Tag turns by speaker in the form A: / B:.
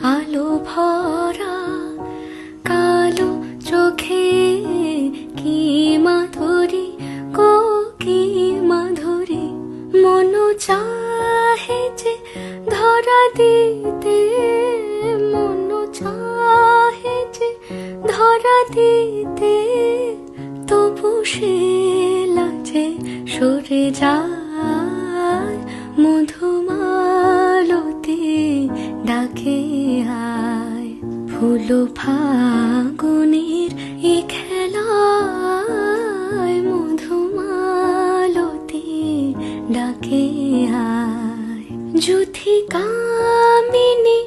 A: আলো ভরা কালো চোখে কি মাধুরী গো কি মাধুরী, মন চাহে যে ধরা দিতে, মন চাহে যে ধরা দিতে, তবু সে লাজে সরে যায়। মধুমালতি ডাকে আয়, ফুল ফাগুনের এ খেলায়, মধুমালতি ডাকে আয়। যুথি কামিনী